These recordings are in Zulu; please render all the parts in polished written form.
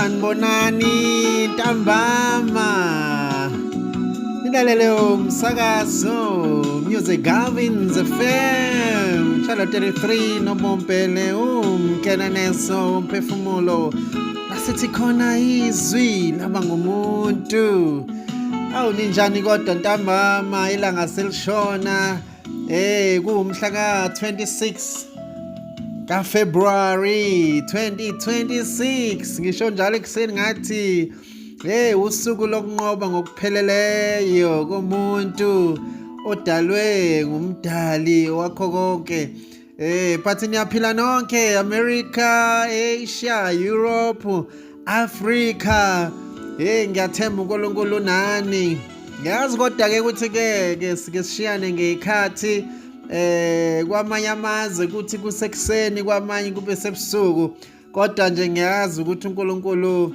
Sanibonani ntambama. Nilalele umsakazo Music Gavins FM Channel 33 nobompele umkenaneso umphefumulo asithi khona izwi laba ngumuntu. Awu ninjani kodwa ntambama ilanga selishona kuumhla ka 26 ka February 2026 ngisho njalo ekuseni ngathi usuku lokunqoba ngokupheleleyo komuntu odalwe ngumdali wakho konke. But niyaphila nonke America, Asia, Europe, Africa. Ngiyathemba uNkulunkulu nani. Ngiyazi kodwa ke ukuthi ke sike sishiyane ngekhathi kwamanye amazwe kuthi kusekuseni kwamanye kube sebusuku, kodwa nje ngiyazi ukuthi uNkulunkulu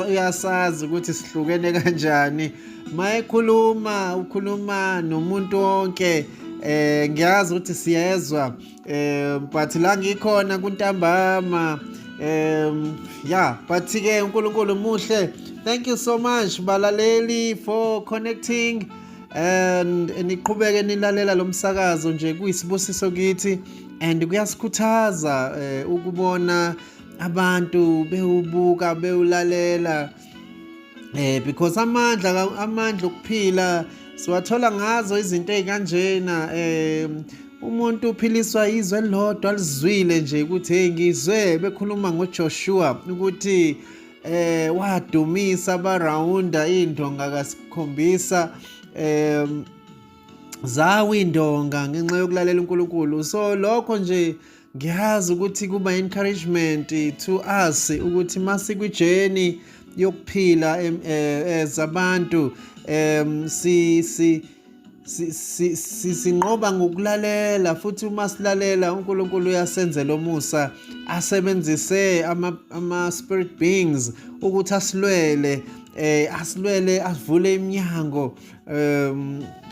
uyasazi ukuthi sihlukene kanjani. Mayekhuluma ukhuluma nomuntu wonke, ngiyazi ukuthi siyezwa, but la ngikhona kuntambama. But ke uNkulunkulu muhle. Thank you so much balaleli for connecting and niqhubeke nilalela lo msakazo nje, kuyisibusiso kithi and kuyasikhuthaza ukubona abantu bewubuka bewulalela, because amandla okuphila siwathola ngazo izinto ezikanjena. Umuntu uphiliswa izwe elilodwa alizwile nje ukuthi ngizwe bekhuluma ngoJoshua ukuthi wadumisa abarawunda indonga kasikhombisa, zawindonga ngenxa yokulalela uNkulunkulu. So lokho nje ngiyazi ukuthi kuba encouragement to us ukuthi masikwijeni yokuphila ezabantu sinqoba ngokulalela, futhi uma silalela uNkulunkulu uyasenzela umusa, asebenzise ama spirit beings ukuthi asilwele asivule iminyango.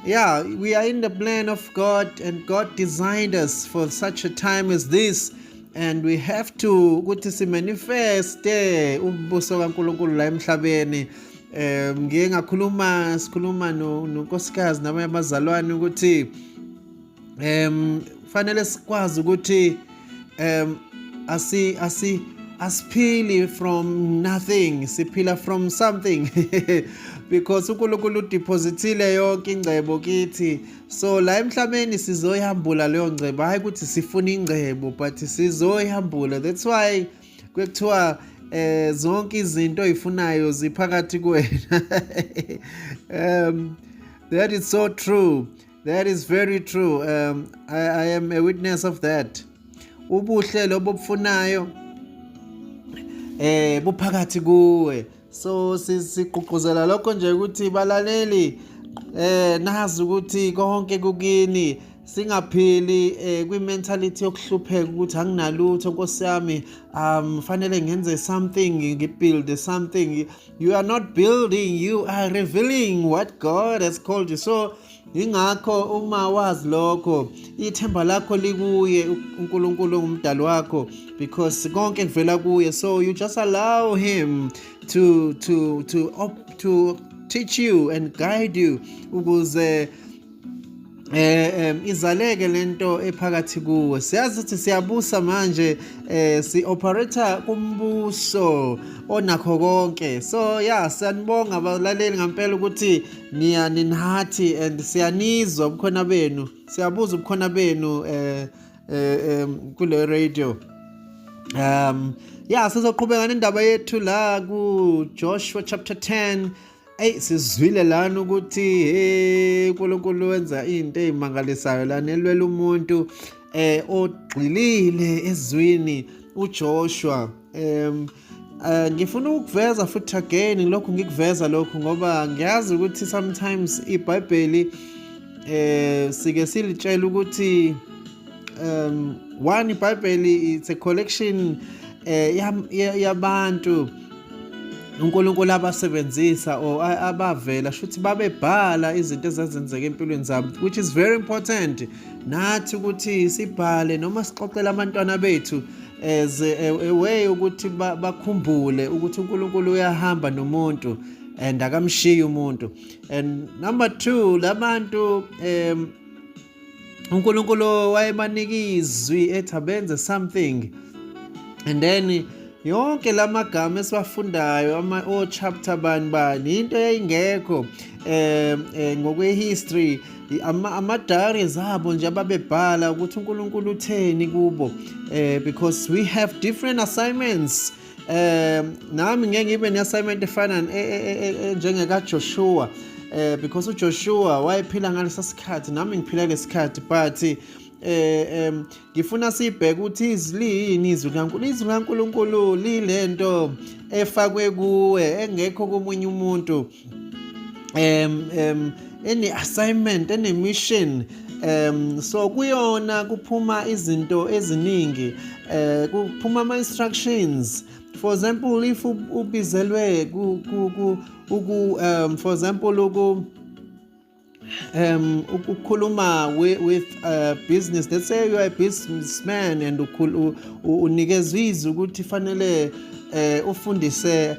We are in the plan of God, and God designed us for such a time as this, and we have to ukuthi simanifeste ubuso kaNkulunkulu la emhlabeni. Ngike sikhuluma nonkosikazi nabanye abazalwane ukuthi fanele sikwazi ukuthi asiphili from nothing, siphila from something because uNkulunkulu udepositile yonke ingcebo kithi. So la emhlabeni sizoyihambula leyo ngcebo, hayi ukuthi sifuna ingcebo, but sizoyihambula. That's why kwekuthiwa zonke izinto oyifunayo ziphakathi kuwena. That is so true. That is very true. I am a witness of that. Ubuhle lobo bufunayo buphakathi kuwe. So sigqugquzela lokho nje ukuthi balaleli nazi ukuthi konke kukini, singaphili kwi-mentality yokuhlupheka ukuthi anginalutho Nkosi yami, fanele ngenze something, ngibuild something. You are not building, you are revealing what God has called you. So ingakho uma wazi lokho, ithemba lakho likuye uNkulunkulu ngumdali wakho, because konke kuvela kuye. So you just allow him to teach you and guide you ukuze izaleke lento ephakathi kuwe. Siyazi ukuthi siyabusa manje, si-operator kumbuso onakho konke. So siyanibonga abalaleli ngampela ukuthi ninathi and siyanizwa ubukhona benu, siyabuza ubukhona benu kule radio. Sizoqhubeka nendaba yethu la ku Joshua chapter 10. Sizwile lana ukuthi uNkulunkulu wenza into ezimangalisayo lana, elwela umuntu ogxilile ezwini uJoshua. Ngifuna ukuveza futhi again lokho ngikuveza lokho ngoba ngiyazi ukuthi sometimes iBhayibheli sike silitshela ukuthi one, iBhayibheli it's a collection yabantu uNkulunkulu abasebenzisa or abavela shuthi babebhala izinto ezazenzeka empilweni zabo, which is very important nathi ukuthi sibhale noma sixoxele abantwana bethu as a way ukuthi bakhumbule ukuthi uNkulunkulu uyahamba nomuntu and akamshiyi umuntu. And number 2, labantu uNkulunkulu wayebanika izwi ethi abenze something, and then yonke lamagama esiwafundayo chapter bani into yayingekho ngokwe-history, ama-diaries abo nje ababebhala ukuthi uNkulunkulu utheni kubo, because we have different assignments. Nami ngeke ngibe ne-assignment efana njengekaJoshua, because uJoshua wayephila ngalesa sikhathi, nami ngiphila lesikhathi, but ngifuna sibheke ukuthi izwi likaNkulunkulu lilento efakwe kuwe engekho komunye umuntu, any assignment, any mission. So kuyona kuphuma izinto eziningi, kuphuma ama-instructions. For example, if ubizelwe for example ukukhuluma with business, let's say you are a businessman and unikezwe izwi ukuthi fanele ufundise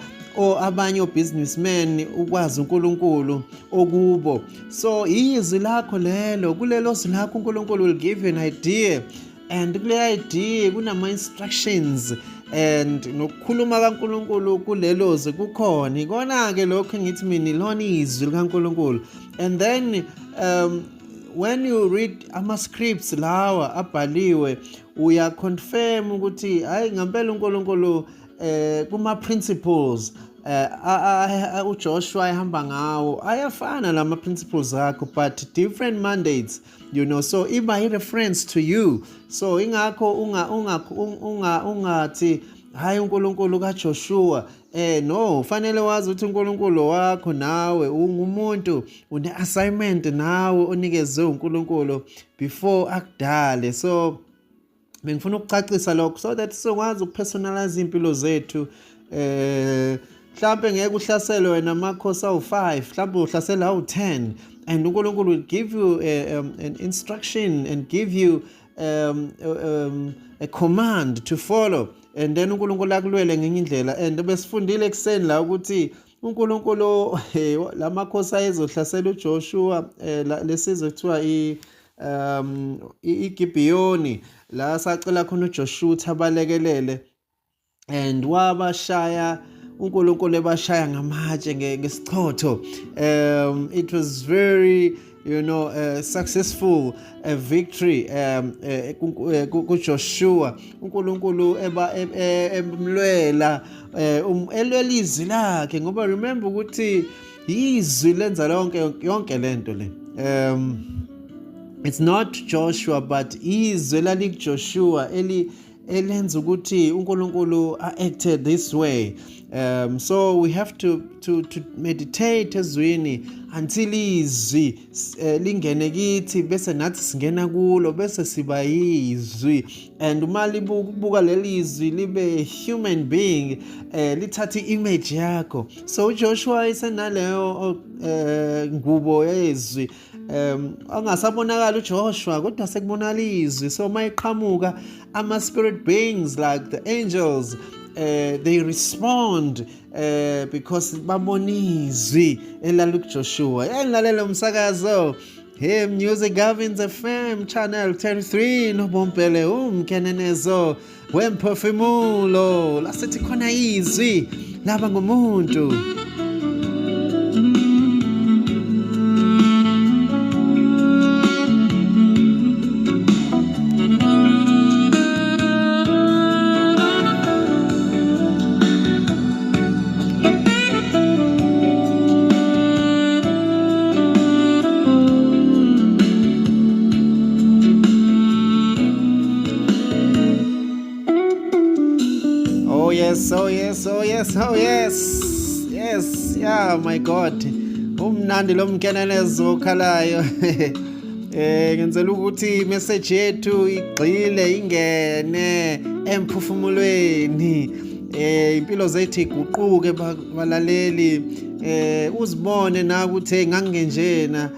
abanye obusinessmen ukwazi uNkulunkulu okubo. So izwi lakho lelo, kulelo zwi lakho uNkulunkulu will give you an idea, and kule idea kunama-instructions, and nokukhuluma kaNkulunkulu kulelo zwi kukhona. Ikona-ke lokho ngithi mina ilona izwi likaNkulunkulu. And then when you read ama-scripts lawa abhaliwe, uya-confirm ukuthi hayi ngempela uNkulunkulu kuma-principles uJoshua ehamba ngawo ayafana lama-principles akho, but different mandates, so iba i-reference to you. So ingakho ungathi hayi uNkulunkulu kaJoshua, no, fanele wazi ukuthi uNkulunkulu wakho nawe ungumuntu, une-assignment nawe onikezwe uNkulunkulu before akudale. So bengifuna ukucacisa lokho so that sizokwazi ukupersonalize impilo zethu. Mhlawumbe ngeke uhlaselwe wena amakhosi awu-5, mhlawumbe uhlasela awu-10, and uNkulunkulu will give you an instruction and give you a command to follow, and then uNkulunkulu akulwele ngenye indlela. And besifundile ekuseni la ukuthi uNkulunkulu lamakhosi ayezohlasela uJoshua, lesizwe kuthiwa iGibhiyoni, la sacela khona uJoshua ukuthi abalekelele, and wabashaya uNkulunkulu ebashaya ngamatshe ngesichotho. It was very successful victory kuJoshua. uNkulunkulu emlwela elwela izwi lakhe, ngoba remember ukuthi izwi lenza yonke lento le. It's not Joshua, but izwi laliJoshua elenza ukuthi uNkulunkulu acted this way. So we have to meditate ezwini until izwi lingene kithi, bese nathi singena kulo, bese siba yizwi. And uma libuka leli izwi libe human being, lithatha image yakho. So uJoshua isenaleyo ngubo yezwi, angasabonakala uJoshua kodwa sekubonakala izwi. So mayiqhamuka ama-spirit beings like the angels, they respond because babona izwi elala kuJoshua. Engilalela umsakazo Music Gavins FM channel 33 noBompele umkenenezo wemphefumulo, la sithi khona izwi laba ngumuntu. Yes, yeah, my God. Umnandi lo mkenenezo okhalayo. Ngenzela ukuthi message yethu igxile ingene emphefumulweni. Impilo zethu iguquke balaleli. Uzibone na ukuthi ngangenjena.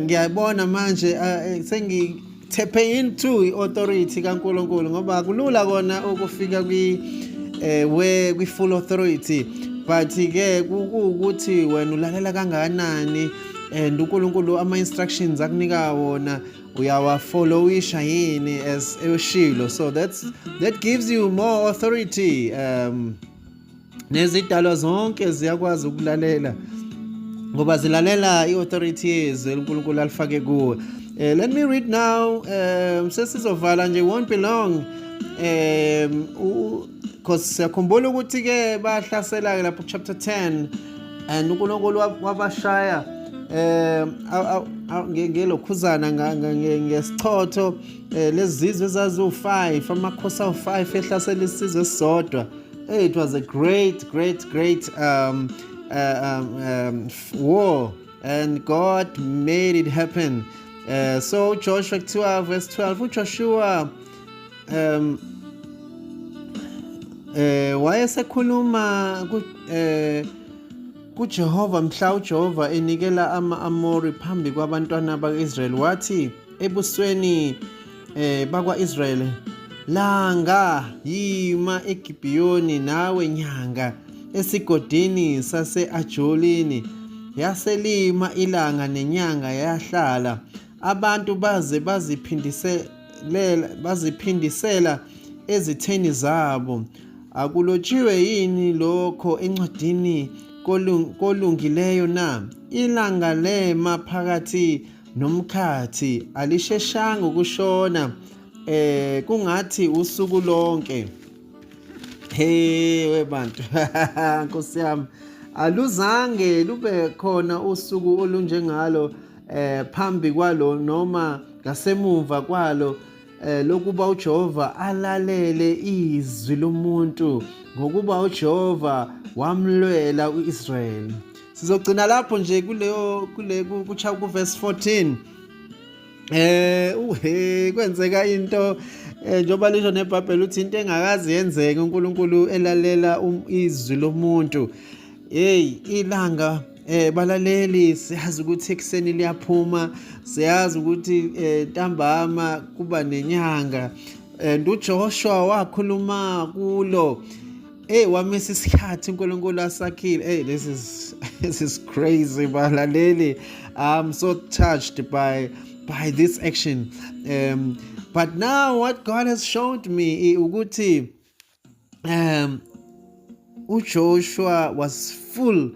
Ngiyabona manje tepe into i-authority kaNkulunkulu ngoba kulula kona ukufika kwi full authority, but ke ukuthi wena ulalela kangakanani and uNkulunkulu ama-instructions akunika wona uyawafollowisha yini as eshilo. So that gives you more authority. Nezidalwa zonke ziyakwazi ukulalela ngoba zilalela i-authority yezwi uNkulunkulu alifake kuwe. Let me read now. Sesizovala nje, won't be long. Because siyakhumbula ukuthi ke bahlasela ke lapho chapter 10 and uNkulunkulu wabashaya ngelokhuzana ngesichotho lezizwe ezaziwu-5, amakhosi awu-5 ehlasela isizwe esisodwa. It was a great war, and God made it happen. So Joshua 12 verse 12, uJoshua wayesekhuluma kuJehova mhla uJehova enikela ama-Amori phambi kwabantwana bakwa-Israyeli, wathi ebusweni bakwa-Israyeli, langa yima eGibhiyoni, nawe nyanga esigodini sase-Ajolini. Yaselima ilanga nenyanga yahlala, abantu baze baziphindisela ezitheni zabo. Akulotshiwe yini lokho encwadini kolungileyo na? Ilanga lema phakathi nomkhathi, alisheshanga ukushona kungathi usuku lonke. We bantu Nkosi yami, aluzange lube khona usuku olunjengalo phambi kwalo noma ngasemuva kwalo lokuba uJehova alalele izwi lomuntu, ngokuba uJehova wamlwela uIsrayeli. Sizogcina lapho nje kucha verse 14. Kwenzeka into njoba lisho neBhayibheli uthi into engakazi yenzeke uNkulunkulu elalela izwi lomuntu. Ilanga balaleli siyazi ukuthi ekuseni liyaphuma, siyazi ukuthi ntambama kuba nenyanga, and uJoshua wakhuluma kulo. Wamisa isikhathi uNkulunkulu asakhile. This is crazy balaleli. I'm so touched by this action. But now what God has showed me ukuthi uJoshua was full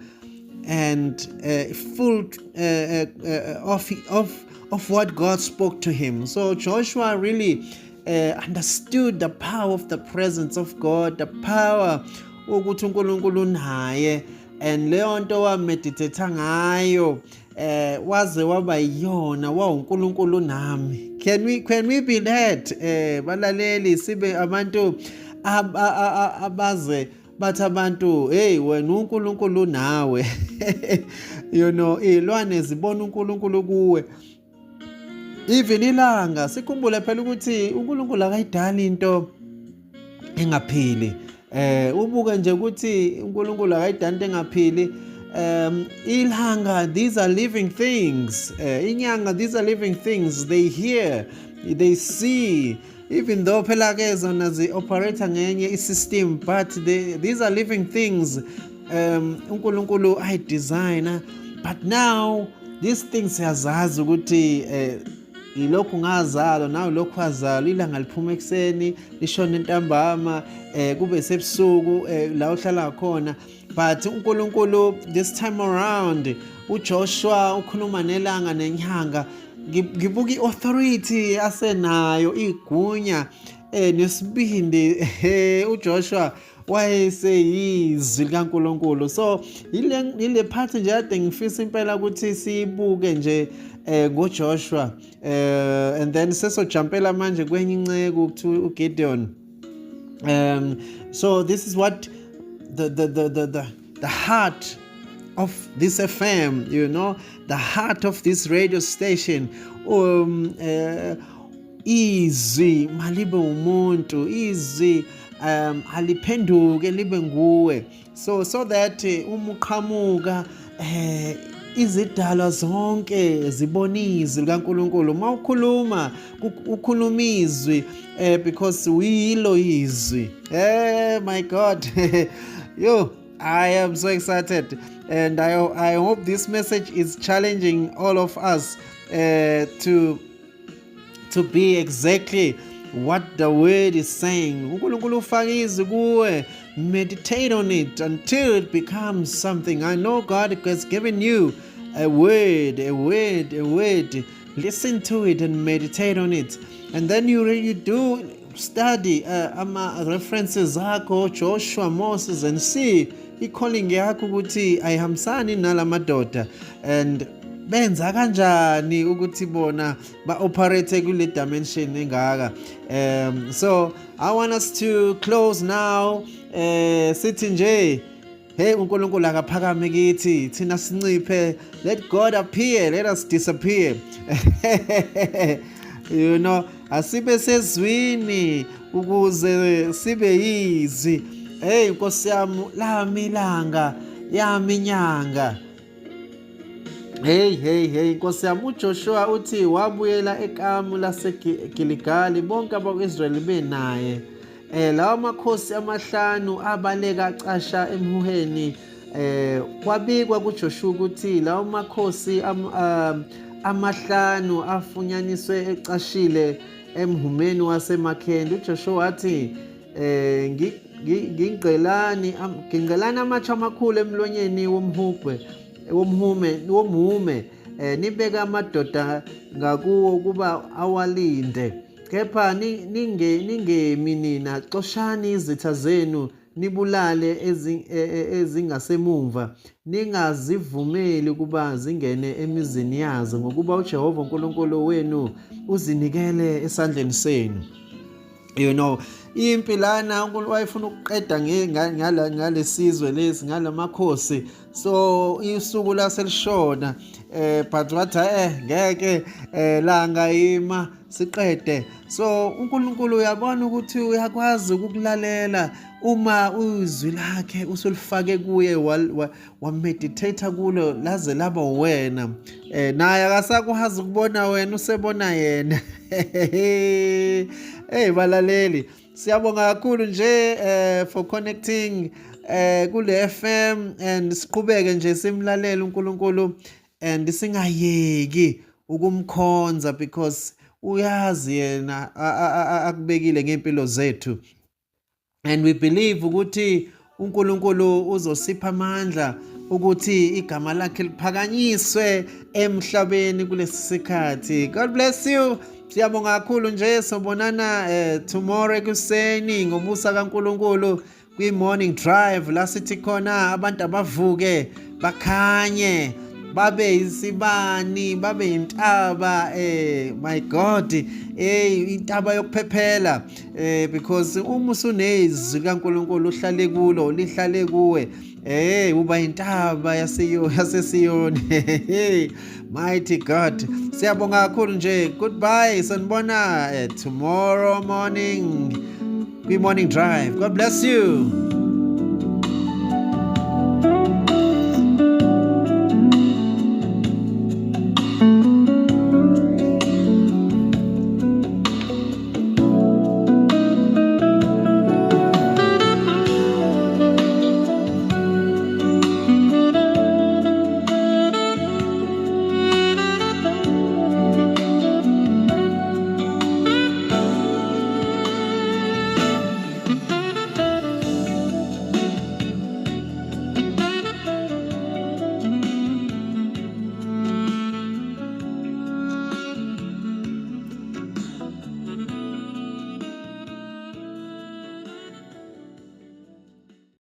of what God spoke to him. So Joshua really understood the power of the presence of God, the power ukuthi uNkulunkulu naye, and leyo nto wameditate ngayo waze waba yiyona uNkulunkulu nami. Can we be that? Balaleli sibe abantu abaze bathi abantu wena uNkulunkulu nawe. Ilwane zibona uNkulunkulu kuwe. Even ilanga sikhumbule phela ukuthi uNkulunkulu akayidali into engaphili. Ubuke nje ukuthi uNkulunkulu akayidali into engaphili. Ilanga, these are living things. Inyanga, these are living things. They hear, they see, even though phela ke zona zi-operate ngenye i-system, but these are living things. uNkulunkulu ayi-designer, but now these things siyazazi ukuthi ilokhu ngazalo nawe lokhu wazalo. Ilanga liphuma ekuseni lishona ntambama kube sebusuku la uhlala khona. But uNkulunkulu this time around uJoshua ukhuluma nelanga nenyanga. Ngibuka i-authority asenayo, igunya nesibindi. uJoshua wayeseyizwi likaNkulunkulu. So ile part nje ade ngifisa impela ukuthi sibuke nje ngoJoshua, and then sesojumpela manje kwenye inceke uGideon. So this is what the heart of this FM, the heart of this radio station. Izwi malibe umuntu, izwi aliphenduke libe nguwe, so that umuqhamuka izidalwa zonke zibona izwi likaNkulunkulu. Mawukhuluma ukhuluma izwi because uyilo izwi. My God. Yo, I am so excited, and I hope this message is challenging all of us to be exactly what the word is saying. uNkulunkulu ufaka izwi kuwe, meditate on it until it becomes something. I know God has given you a word. Listen to it and meditate on it, and then you do study references zakho, Joshua, Moses, and see i-calling yakho ukuthi ayihambisani nalamadoda, and benza kanjani ukuthi bona ba-operate kule dimension engaka. So I want us to close now. Sithi nje, hey, uNkulunkulu akaphakame kithi, thina sinciphe. Let God appear, let us disappear. You know, asibe sezwini ukuze sibe yizwi. Hey Nkosi yami, lami ilanga, yami inyanga. Hey Nkosi yami, uJoshua uthi wabuyela ekamu laseGiligali, bonke abakwa-Israyeli benaye. Lawa makhosi amahlanu abaleka acasha emhuheni. Kwabikwa kuJoshua ukuthi lawa makhosi amahlanu afunyaniswe ecashile emhumeni wasemakhenda. uJoshua wathi ngingelani amatshe amakhulu emlonyeni womhume, nibeka amadoda ngakuwo ukuba awalinde. Kepha ningemi nina, xoshani izitha zenu, nibulale ezingasemumva, ningazivumeli ukuba zingene emizini yazo, ngokuba uJehova uNkulunkulu wenu uzinikele esandleni senu. You know, impilana uNkulunkulu wayefuna ukuqeda ngalesizwe lesi, ngalamakhosi. So isuku laselishona, but wathi ngeke langa ima siqede. So uNkulunkulu uyabona ukuthi uyakwazi ukukulalela uma uzwi lakhe usulifake kuye, wameditate kulo laze laba wena. Naye akasakwazi ukubona wena, usebona yena. Hey balaleli, siyabonga kakhulu nje for connecting kule FM, and siqhubeke nje simlalela uNkulunkulu and singayeki ukumkhonza because uyazi yena akubekile ngempilo zethu, and we believe ukuthi uNkulunkulu uzosipha amandla ukuthi igama lakhe liphakanyiswe emhlabeni kulesi sikhathi. God bless you. Siyabonga kakhulu nje, sobonana tomorrow ekuseni ngomusa kaNkulunkulu kwi-morning drive, la sithi khona abantu abavuke bakhanye, babe isibani, babe intaba. My God, intaba yokuphephela, because uma usunezwi kaNkulunkulu uhlale kulo, lihlale kuwe, uba intaba yasesiyoni. Mighty God. Siyabonga kakhulu nje. Goodbye. Sanibona tomorrow morning kwi-morning drive. God bless you.